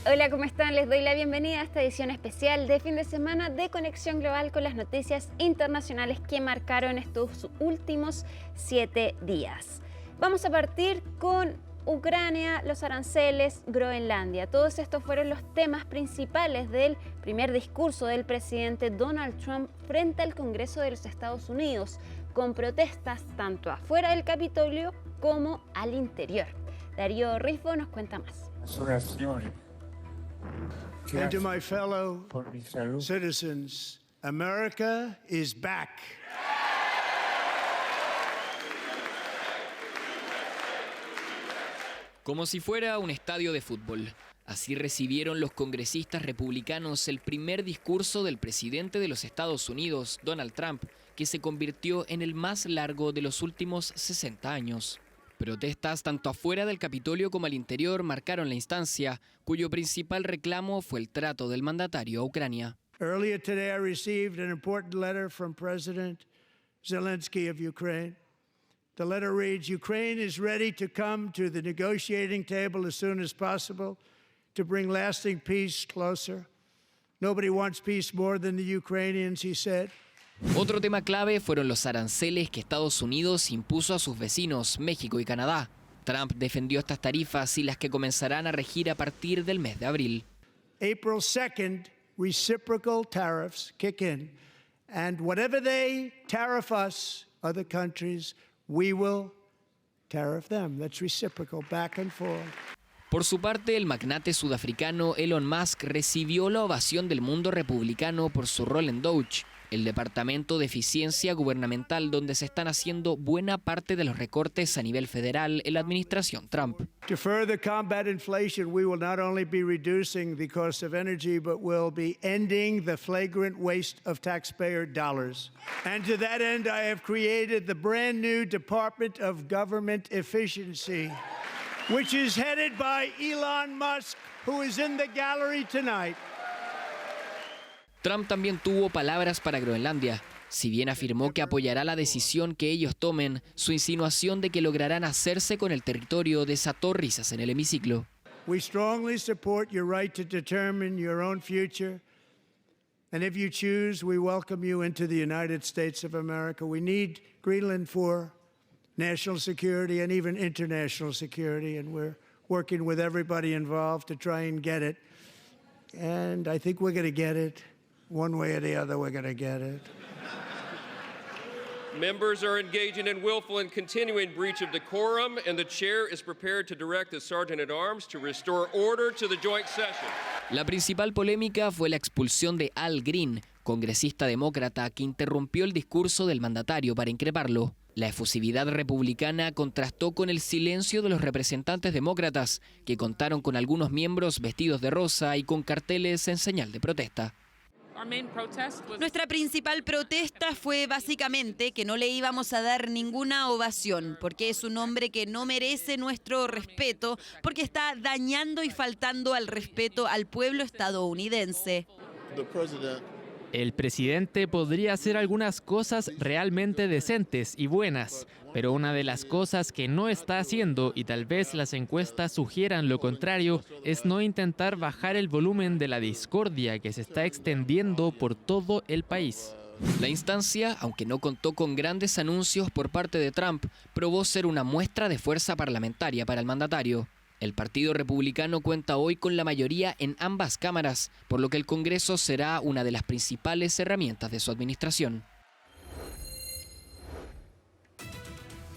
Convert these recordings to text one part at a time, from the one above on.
Hola, ¿cómo están? Les doy la bienvenida a esta edición especial de fin de semana de Conexión Global con las noticias internacionales que marcaron estos últimos 7 días. Vamos a partir con Ucrania, los aranceles, Groenlandia. Todos estos fueron los temas principales del primer discurso del presidente Donald Trump frente al Congreso de los Estados Unidos, con protestas tanto afuera del Capitolio como al interior. Darío Rifo nos cuenta más. And to my fellow citizens, America is back. Como si fuera un estadio de fútbol. Así recibieron los congresistas republicanos el primer discurso del presidente de los Estados Unidos, Donald Trump, que se convirtió en el más largo de los últimos 60 años. Protestas tanto afuera del Capitolio como al interior marcaron la instancia, cuyo principal reclamo fue el trato del mandatario a Ucrania. Earlier today I received an important letter from President Zelensky of Ukraine. The letter reads, Ukraine is ready to come to the negotiating table as soon as possible to bring lasting peace closer. Nobody wants peace more than the Ukrainians, he said. Otro tema clave fueron los aranceles que Estados Unidos impuso a sus vecinos, México y Canadá. Trump defendió estas tarifas y las que comenzarán a regir a partir del mes de abril. April 2nd, reciprocal tariffs kick in, and whatever they tariff us, other countries, we will tariff them. That's reciprocal, back and forth. Por su parte, el magnate sudafricano Elon Musk recibió la ovación del mundo republicano por su rol en DOGE, el departamento de eficiencia gubernamental donde se están haciendo buena parte de los recortes a nivel federal en la administración Trump. To further combat inflation, we will not only be reducing the cost of energy, but we'll be ending the flagrant waste of taxpayer dollars. And to that end, I have created the brand new Department of Government Efficiency, which is headed by Elon Musk, who is in the gallery tonight. Trump también tuvo palabras para Groenlandia. Si bien afirmó que apoyará la decisión que ellos tomen, su insinuación de que lograrán hacerse con el territorio desató risas en el hemiciclo. We strongly support your right to determine your own future. And if you choose, we welcome you into the United States of America. We need Greenland for national security and even international security, and we're working with everybody involved to try and get it. And I think we're going to get it. One way or the other, we're going to get it. Members are engaging in willful and continuing breach of decorum, and the chair is prepared to direct the Sergeant-at-Arms to restore order to the joint session. La principal polémica fue la expulsión de Al Green, congresista demócrata que interrumpió el discurso del mandatario para increparlo. La efusividad republicana contrastó con el silencio de los representantes demócratas, que contaron con algunos miembros vestidos de rosa y con carteles en señal de protesta. Nuestra principal protesta fue básicamente que no le íbamos a dar ninguna ovación, porque es un hombre que no merece nuestro respeto, porque está dañando y faltando al respeto al pueblo estadounidense. El presidente podría hacer algunas cosas realmente decentes y buenas, pero una de las cosas que no está haciendo, y tal vez las encuestas sugieran lo contrario, es no intentar bajar el volumen de la discordia que se está extendiendo por todo el país. La instancia, aunque no contó con grandes anuncios por parte de Trump, probó ser una muestra de fuerza parlamentaria para el mandatario. El Partido Republicano cuenta hoy con la mayoría en ambas cámaras, por lo que el Congreso será una de las principales herramientas de su administración.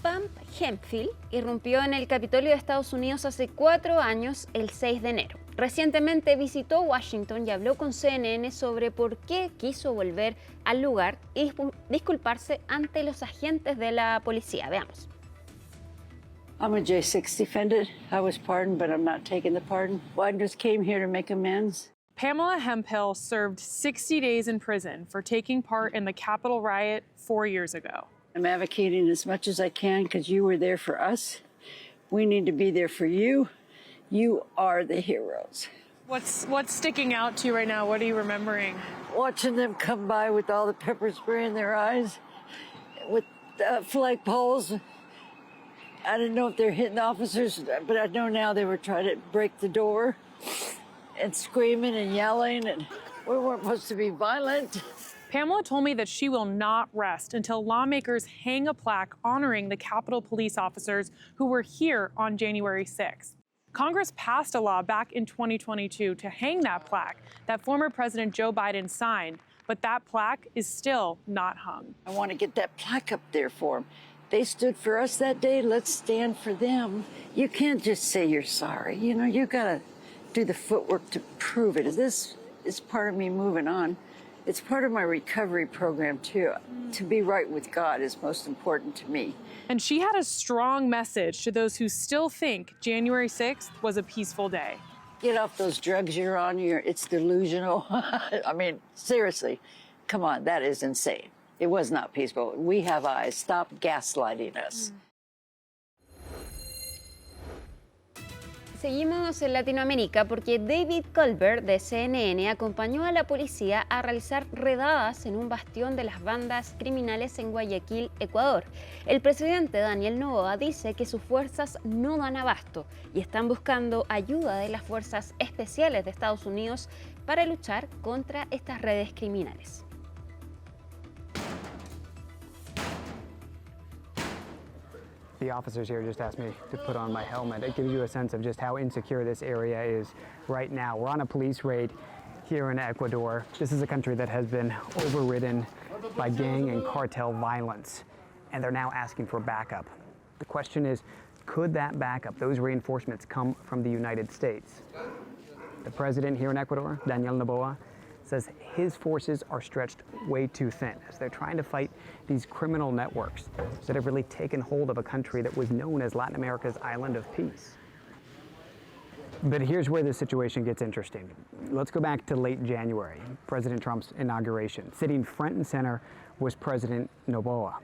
Pam Hemphill irrumpió en el Capitolio de Estados Unidos hace 4 años, el 6 de enero. Recientemente visitó Washington y habló con CNN sobre por qué quiso volver al lugar y disculparse ante los agentes de la policía. Veamos. I'm a J6 defendant. I was pardoned, but I'm not taking the pardon. Well, I just came here to make amends. Pamela Hemphill served 60 days in prison for taking part in the Capitol riot 4 years ago. I'm advocating as much as I can because you were there for us. We need to be there for you. You are the heroes. What's sticking out to you right now? What are you remembering? Watching them come by with all the pepper spray in their eyes, with flagpoles. I didn't know if they're hitting officers, but I know now they were trying to break the door. and screaming and yelling, and we weren't supposed to be violent. Pamela told me that she will not rest until lawmakers hang a plaque honoring the Capitol Police officers who were here on January 6th. Congress passed a law back in 2022 to hang that plaque that former President Joe Biden signed, but that plaque is still not hung. I want to get that plaque up there for them. They stood for us that day. Let's stand for them. You can't just say you're sorry. You know, you got to do the footwork to prove it. This is part of me moving on. It's part of my recovery program, too. To be right with God is most important to me. And she had a strong message to those who still think January 6th was a peaceful day. Get off those drugs you're on. It's delusional. I mean, seriously, come on, that is insane. It was not peaceful. We have eyes. Stop gaslighting us. Seguimos en Latinoamérica porque David Colbert de CNN acompañó a la policía a realizar redadas en un bastión de las bandas criminales en Guayaquil, Ecuador. El presidente Daniel Noboa dice que sus fuerzas no dan abasto y están buscando ayuda de las fuerzas especiales de Estados Unidos para luchar contra estas redes criminales. The officers here just asked me to put on my helmet. It gives you a sense of just how insecure this area is right now. We're on a police raid here in Ecuador. This is a country that has been overridden by gang and cartel violence, and they're now asking for backup. The question is, could that backup, those reinforcements, come from the United States? The president here in Ecuador, Daniel Noboa, says his forces are stretched way too thin as they're trying to fight these criminal networks that have really taken hold of a country that was known as Latin America's island of peace. But here's where the situation gets interesting. Let's go back to late January, President Trump's inauguration. Sitting front and center was President Noboa.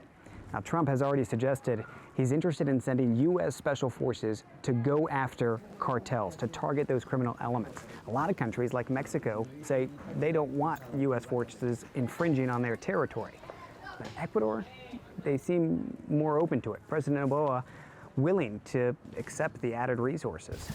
Now, Trump has already suggested he's interested in sending U.S. special forces to go after cartels, to target those criminal elements. A lot of countries, like Mexico, say they don't want U.S. forces infringing on their territory. But Ecuador, they seem more open to it. President Noboa willing to accept the added resources.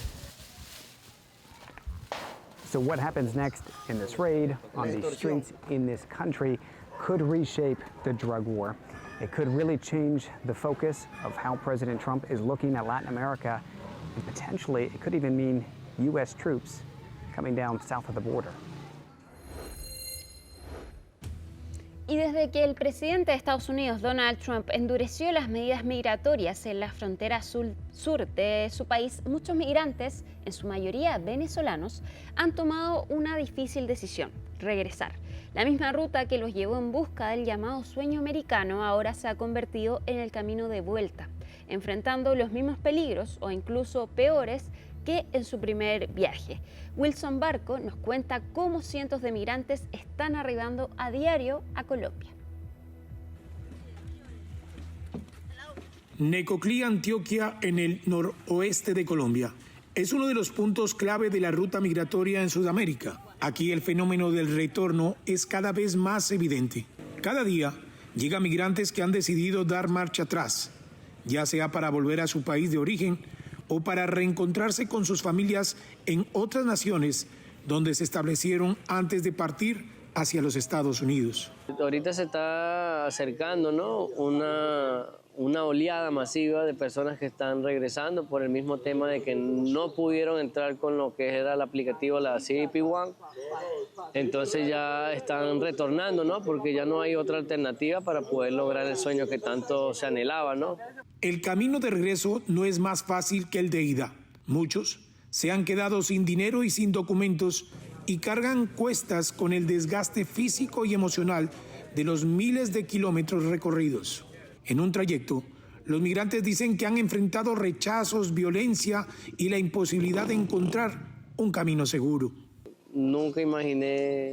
So what happens next in this raid, on these streets, in this country, could reshape the drug war. It could really change the focus of how President Trump is looking at Latin America, and potentially it could even mean U.S. troops coming down south of the border. Y desde que el presidente de Estados Unidos, Donald Trump, endureció las medidas migratorias en la frontera sur de su país, muchos migrantes, en su mayoría venezolanos, han tomado una difícil decisión: regresar. La misma ruta que los llevó en busca del llamado sueño americano ahora se ha convertido en el camino de vuelta, enfrentando los mismos peligros o incluso peores que en su primer viaje. Wilson Barco nos cuenta cómo cientos de migrantes están arribando a diario a Colombia. Necoclí, Antioquia, en el noroeste de Colombia. Es uno de los puntos clave de la ruta migratoria en Sudamérica. Aquí el fenómeno del retorno es cada vez más evidente. Cada día llegan migrantes que han decidido dar marcha atrás, ya sea para volver a su país de origen o para reencontrarse con sus familias en otras naciones donde se establecieron antes de partir hacia los Estados Unidos. Ahorita se está acercando, ¿no?, una oleada masiva de personas que están regresando por el mismo tema de que no pudieron entrar con lo que era el aplicativo, la CBP One. Entonces ya están retornando, ¿no?, porque ya no hay otra alternativa para poder lograr el sueño que tanto se anhelaba, ¿no? El camino de regreso no es más fácil que el de ida. Muchos se han quedado sin dinero y sin documentos y cargan cuestas con el desgaste físico y emocional de los miles de kilómetros recorridos. En un trayecto, los migrantes dicen que han enfrentado rechazos, violencia y la imposibilidad de encontrar un camino seguro. Nunca imaginé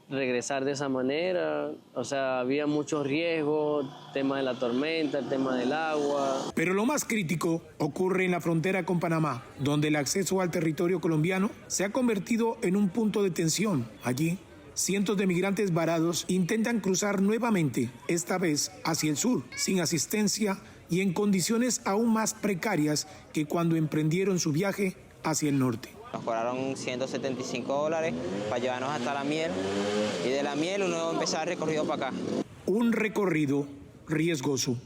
regresar de esa manera, o sea, había muchos riesgos, el tema de la tormenta, el tema del agua. Pero lo más crítico ocurre en la frontera con Panamá, donde el acceso al territorio colombiano se ha convertido en un punto de tensión. Allí, cientos de migrantes varados intentan cruzar nuevamente, esta vez hacia el sur, sin asistencia y en condiciones aún más precarias que cuando emprendieron su viaje hacia el norte. Nos cobraron $175 para llevarnos hasta la miel y de la miel uno empezaba el recorrido para acá. Un recorrido riesgoso.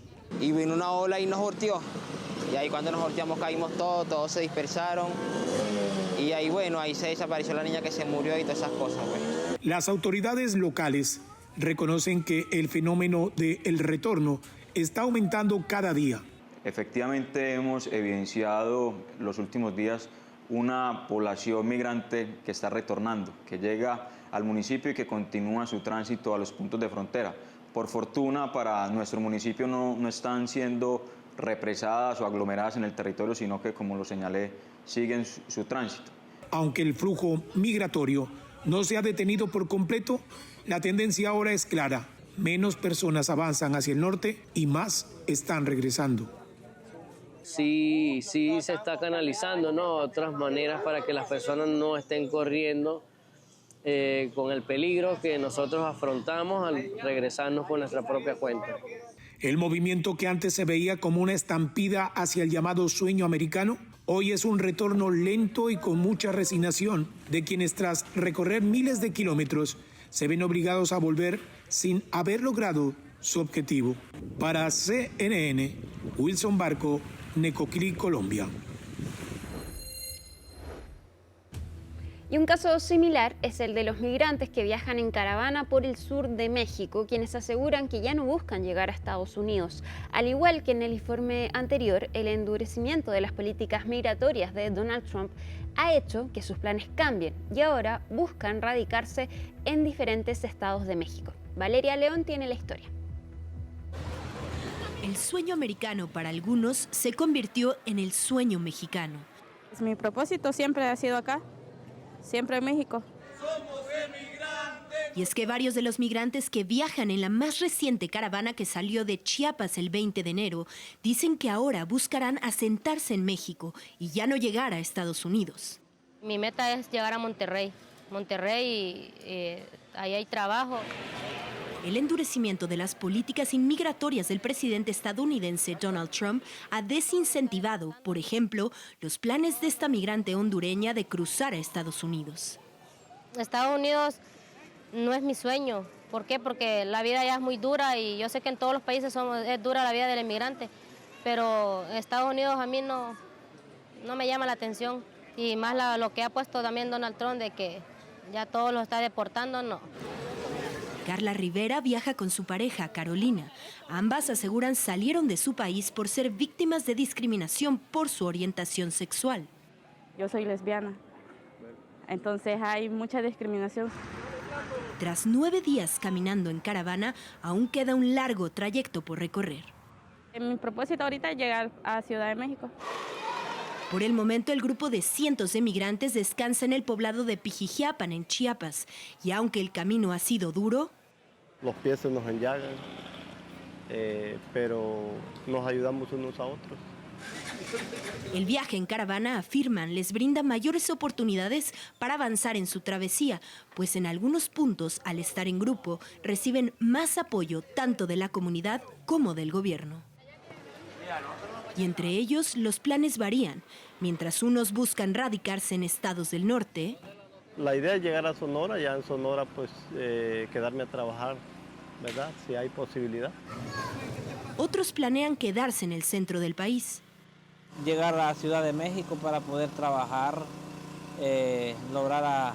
Y vino una ola y nos volteó. Y ahí cuando nos volteamos caímos todos se dispersaron. Y ahí bueno, ahí se desapareció la niña que se murió y todas esas cosas. Pues. Las autoridades locales reconocen que el fenómeno del retorno está aumentando cada día. Efectivamente hemos evidenciado los últimos días una población migrante que está retornando, que llega al municipio y que continúa su tránsito a los puntos de frontera. Por fortuna para nuestro municipio no están siendo represadas o aglomeradas en el territorio, sino que, como lo señalé, siguen su tránsito. Aunque el flujo migratorio no se ha detenido por completo, la tendencia ahora es clara. Menos personas avanzan hacia el norte y más están regresando. Sí se está canalizando, ¿no? Otras maneras para que las personas no estén corriendo con el peligro que nosotros afrontamos al regresarnos por nuestra propia cuenta. El movimiento que antes se veía como una estampida hacia el llamado sueño americano, hoy es un retorno lento y con mucha resignación de quienes tras recorrer miles de kilómetros se ven obligados a volver sin haber logrado su objetivo. Para CNN, Wilson Barco, Necoclí, Colombia. Y un caso similar es el de los migrantes que viajan en caravana por el sur de México, quienes aseguran que ya no buscan llegar a Estados Unidos. Al igual que en el informe anterior, el endurecimiento de las políticas migratorias de Donald Trump ha hecho que sus planes cambien y ahora buscan radicarse en diferentes estados de México. Valeria León tiene la historia. El sueño americano para algunos se convirtió en el sueño mexicano. Mi propósito siempre ha sido acá. Siempre en México. Y es que varios de los migrantes que viajan en la más reciente caravana que salió de Chiapas el 20 de enero dicen que ahora buscarán asentarse en México y ya no llegar a Estados Unidos. Mi meta es llegar a Monterrey. Ahí hay trabajo. El endurecimiento de las políticas inmigratorias del presidente estadounidense Donald Trump ha desincentivado, por ejemplo, los planes de esta migrante hondureña de cruzar a Estados Unidos. Estados Unidos no es mi sueño. ¿Por qué? Porque la vida ya es muy dura y yo sé que en todos los países es dura la vida del inmigrante, pero Estados Unidos a mí no me llama la atención. Y más lo que ha puesto también Donald Trump de que ya todos los está deportando, no. Carla Rivera viaja con su pareja, Carolina. Ambas aseguran salieron de su país por ser víctimas de discriminación por su orientación sexual. Yo soy lesbiana, entonces hay mucha discriminación. Tras 9 días caminando en caravana, aún queda un largo trayecto por recorrer. Mi propósito ahorita es llegar a Ciudad de México. Por el momento, el grupo de cientos de migrantes descansa en el poblado de Pijijiapan, en Chiapas. Y aunque el camino ha sido duro, los pies se nos enllagan, pero nos ayudamos unos a otros. El viaje en caravana, afirman, les brinda mayores oportunidades para avanzar en su travesía, pues en algunos puntos, al estar en grupo, reciben más apoyo tanto de la comunidad como del gobierno. Y entre ellos los planes varían. Mientras unos buscan radicarse en estados del norte, la idea es llegar a Sonora, ya en Sonora pues quedarme a trabajar, ¿verdad? Si hay posibilidad. Otros planean quedarse en el centro del país. Llegar a Ciudad de México para poder trabajar, lograr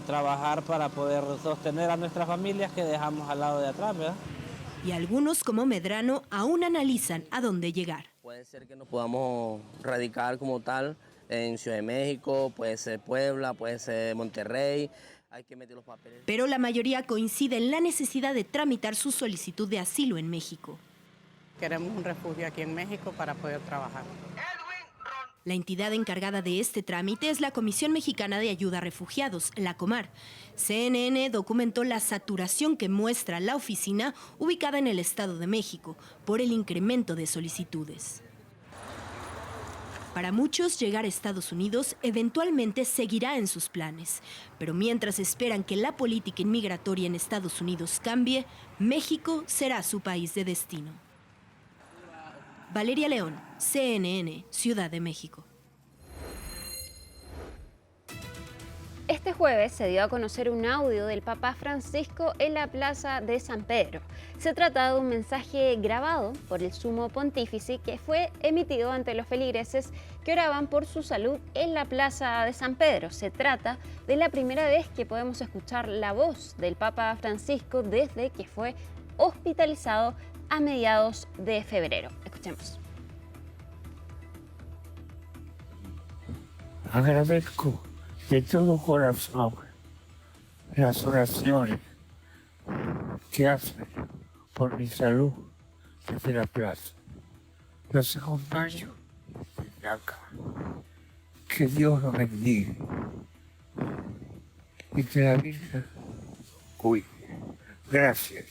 trabajar para poder sostener a nuestras familias que dejamos al lado de atrás, ¿verdad? Y algunos, como Medrano, aún analizan a dónde llegar. Puede ser que nos podamos radicar como tal en Ciudad de México, puede ser Puebla, puede ser Monterrey. Hay que meter los papeles. Pero la mayoría coincide en la necesidad de tramitar su solicitud de asilo en México. Queremos un refugio aquí en México para poder trabajar. La entidad encargada de este trámite es la Comisión Mexicana de Ayuda a Refugiados, la Comar. CNN documentó la saturación que muestra la oficina ubicada en el Estado de México por el incremento de solicitudes. Para muchos, llegar a Estados Unidos eventualmente seguirá en sus planes, pero mientras esperan que la política inmigratoria en Estados Unidos cambie, México será su país de destino. Valeria León, CNN, Ciudad de México. jueves se dio a conocer un audio del Papa Francisco en la Plaza de San Pedro. Se trata de un mensaje grabado por el Sumo Pontífice que fue emitido ante los feligreses que oraban por su salud en la Plaza de San Pedro. Se trata de la primera vez que podemos escuchar la voz del Papa Francisco desde que fue hospitalizado a mediados de febrero. Escuchemos. Agradezco de todo corazón las oraciones que hacen por mi salud desde la plaza. Los acompaño desde acá. Que Dios los bendiga y que la Virgen cuide. Gracias.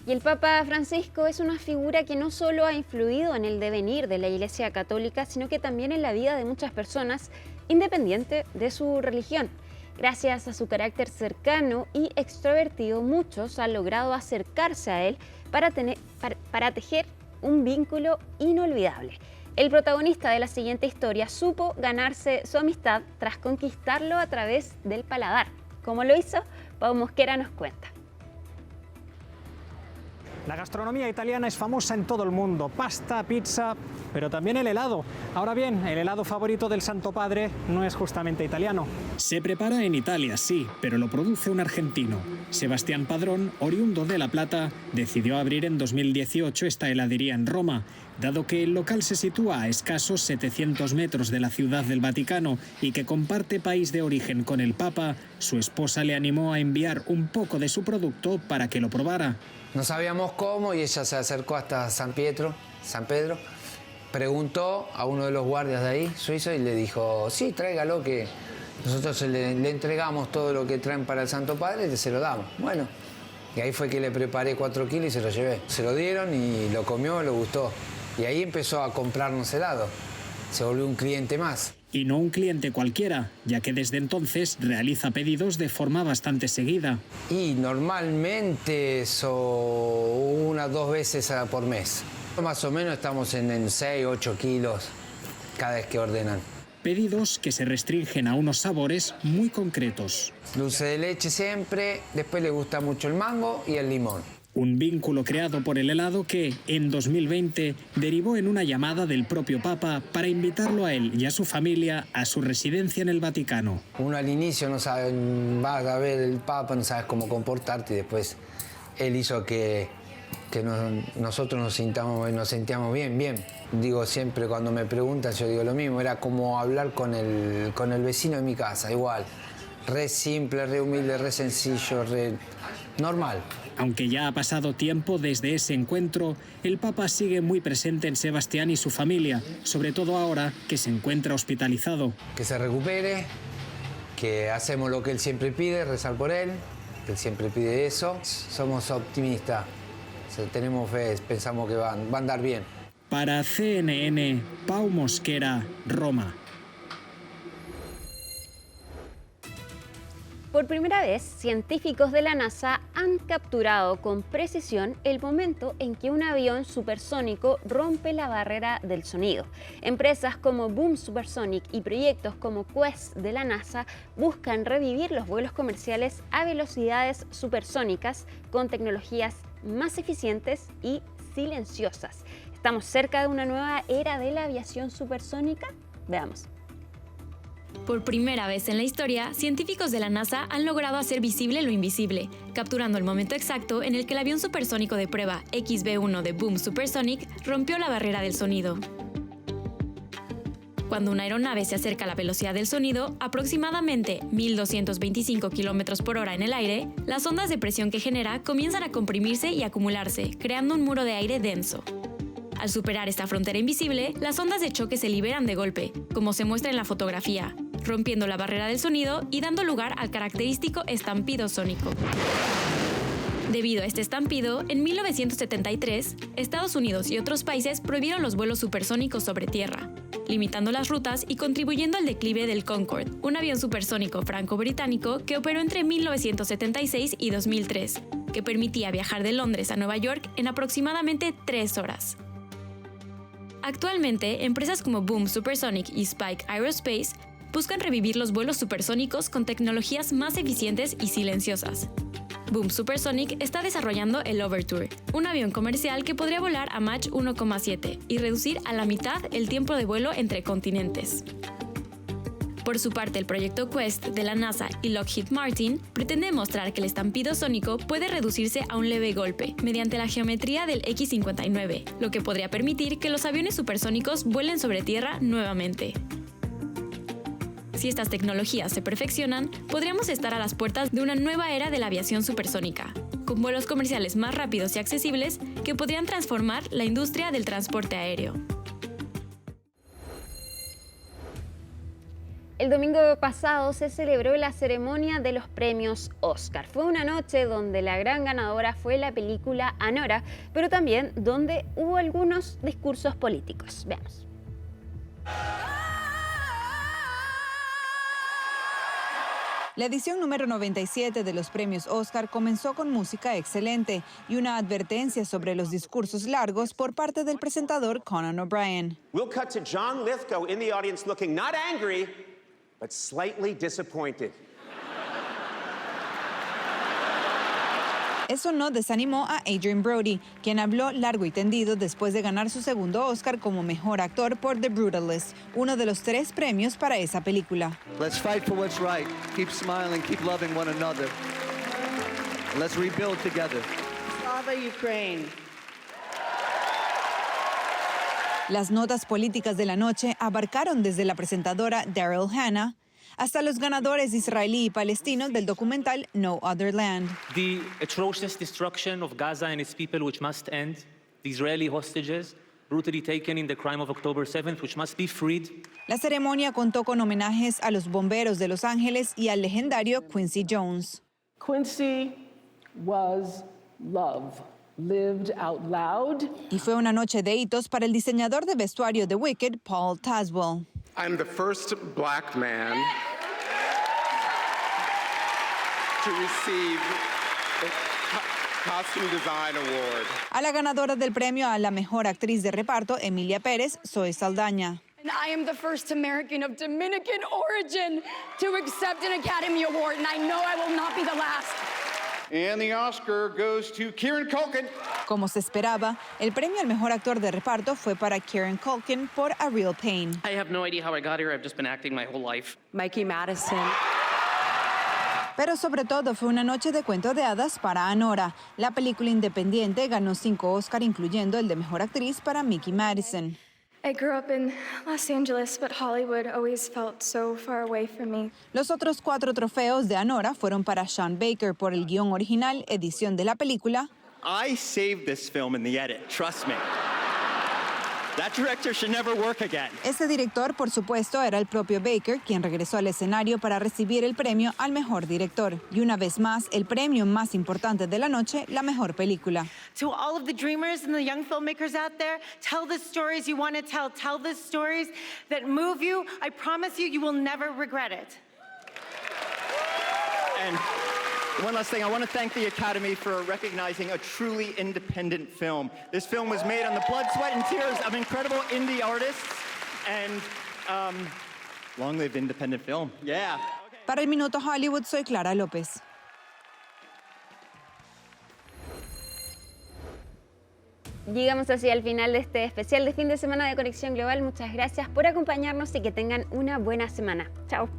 Y el Papa Francisco es una figura que no solo ha influido en el devenir de la Iglesia Católica, sino que también en la vida de muchas personas, independiente de su religión. Gracias a su carácter cercano y extrovertido, muchos han logrado acercarse a él para tejer un vínculo inolvidable. El protagonista de la siguiente historia supo ganarse su amistad tras conquistarlo a través del paladar. ¿Cómo lo hizo? Pau Mosquera nos cuenta. La gastronomía italiana es famosa en todo el mundo, pasta, pizza, pero también el helado. Ahora bien, el helado favorito del Santo Padre no es justamente italiano. Se prepara en Italia, sí, pero lo produce un argentino. Sebastián Padrón, oriundo de La Plata, decidió abrir en 2018 esta heladería en Roma. Dado que el local se sitúa a escasos 700 metros de la Ciudad del Vaticano y que comparte país de origen con el Papa, su esposa le animó a enviar un poco de su producto para que lo probara. No sabíamos cómo y ella se acercó hasta San Pedro, preguntó a uno de los guardias de ahí, suizo, y le dijo, sí, tráigalo, que nosotros le entregamos todo lo que traen para el Santo Padre y se lo damos. Bueno, y ahí fue que le preparé 4 kilos y se lo llevé. Se lo dieron y lo comió, le gustó. Y ahí empezó a comprarnos helado. Se volvió un cliente más. Y no un cliente cualquiera, ya que desde entonces realiza pedidos de forma bastante seguida. Y normalmente son 1 o 2 veces por mes. Más o menos estamos en 6 o 8 kilos cada vez que ordenan. Pedidos que se restringen a unos sabores muy concretos. Dulce de leche siempre, después le gusta mucho el mango y el limón. Un vínculo creado por el helado que, en 2020, derivó en una llamada del propio Papa para invitarlo a él y a su familia a su residencia en el Vaticano. Uno al inicio no sabe, vas a ver el Papa, no sabes cómo comportarte, y después él hizo que nosotros nos sentíamos bien. Digo siempre cuando me preguntan, yo digo lo mismo, era como hablar con el vecino de mi casa, igual. Re simple, re humilde, re sencillo, re normal. Aunque ya ha pasado tiempo desde ese encuentro, el Papa sigue muy presente en Sebastián y su familia, sobre todo ahora que se encuentra hospitalizado. Que se recupere, que hacemos lo que él siempre pide, rezar por él, que él siempre pide eso. Somos optimistas, tenemos fe, pensamos que va a andar bien. Para CNN, Pau Mosquera, Roma. Por primera vez, científicos de la NASA han capturado con precisión el momento en que un avión supersónico rompe la barrera del sonido. Empresas como Boom Supersonic y proyectos como Quest de la NASA buscan revivir los vuelos comerciales a velocidades supersónicas con tecnologías más eficientes y silenciosas. ¿Estamos cerca de una nueva era de la aviación supersónica? Veamos. Por primera vez en la historia, científicos de la NASA han logrado hacer visible lo invisible, capturando el momento exacto en el que el avión supersónico de prueba XB-1 de Boom Supersonic rompió la barrera del sonido. Cuando una aeronave se acerca a la velocidad del sonido, aproximadamente 1.225 km por hora en el aire, las ondas de presión que genera comienzan a comprimirse y acumularse, creando un muro de aire denso. Al superar esta frontera invisible, las ondas de choque se liberan de golpe, como se muestra en la fotografía, rompiendo la barrera del sonido y dando lugar al característico estampido sónico. Debido a este estampido, en 1973, Estados Unidos y otros países prohibieron los vuelos supersónicos sobre tierra, limitando las rutas y contribuyendo al declive del Concorde, un avión supersónico franco-británico que operó entre 1976 y 2003, que permitía viajar de Londres a Nueva York en aproximadamente 3 horas. Actualmente, empresas como Boom Supersonic y Spike Aerospace buscan revivir los vuelos supersónicos con tecnologías más eficientes y silenciosas. Boom Supersonic está desarrollando el Overture, un avión comercial que podría volar a Mach 1,7 y reducir a la mitad el tiempo de vuelo entre continentes. Por su parte, el proyecto Quest de la NASA y Lockheed Martin pretende demostrar que el estampido sónico puede reducirse a un leve golpe mediante la geometría del X-59, lo que podría permitir que los aviones supersónicos vuelen sobre tierra nuevamente. Si estas tecnologías se perfeccionan, podríamos estar a las puertas de una nueva era de la aviación supersónica, con vuelos comerciales más rápidos y accesibles que podrían transformar la industria del transporte aéreo. El domingo pasado se celebró la ceremonia de los premios Oscar. Fue una noche donde la gran ganadora fue la película Anora, pero también donde hubo algunos discursos políticos. Veamos. La edición número 97 de los premios Oscar comenzó con música excelente y una advertencia sobre los discursos largos por parte del presentador Conan O'Brien. We'll cut to John Lithgow in the audience looking not angry, but slightly disappointed. Eso no desanimó a Adrien Brody, quien habló largo y tendido después de ganar su segundo Oscar como mejor actor por The Brutalist, uno de los 3 premios para esa película. Let's fight for what's right. Keep smiling, keep loving one another. Let's rebuild together. Slava Ukraine. Las notas políticas de la noche abarcaron desde la presentadora Daryl Hannah hasta los ganadores israelí y palestinos del documental No Other Land. The atrocious destruction of Gaza and its people, which must end. The Israeli hostages brutally taken in the crime of October 7th, which must be freed. La ceremonia contó con homenajes a los bomberos de Los Ángeles y al legendario Quincy Jones. Quincy was love. Lived out loud. Y fue una noche de hitos para el diseñador de vestuario de Wicked, Paul Tazwell. I'm the first black man to receive a Costume Design Award. A la ganadora del premio a la mejor actriz de reparto, Emilia Pérez, Zoe Saldaña. And I am the first American of Dominican origin to accept an Academy Award, and I know I will not be the last. And the Oscar goes to Kieran Culkin. Como se esperaba, el premio al mejor actor de reparto fue para Kieran Culkin por A Real Pain. I have no idea how I got here. I've just been acting my whole life. Mikey Madison. Pero sobre todo fue una noche de cuento de hadas para Anora. La película independiente ganó 5 Oscar, incluyendo el de mejor actriz para Mikey Madison. I grew up in Los Angeles, but Hollywood always felt so far away from me. Los otros 4 trofeos de Anora fueron para Sean Baker por el guión original, edición de la película. I saved this film in the edit, trust me. That director should never work again. Ese director, por supuesto, era el propio Baker, quien regresó al escenario para recibir el premio al mejor director. Y una vez más, el premio más importante de la noche, la mejor película. To all of the dreamers and the young filmmakers out there, tell the stories you want to tell. Tell the stories that move you. I promise you, you will never regret it. And one last thing, I want to thank the Academy for recognizing a truly independent film. This film was made on the blood, sweat, and tears of incredible indie artists, and long live independent film. Yeah. Para el Minuto Hollywood, soy Clara López. Llegamos así al final de este especial de fin de semana de Conexión Global. Muchas gracias por acompañarnos y que tengan una buena semana. Chao.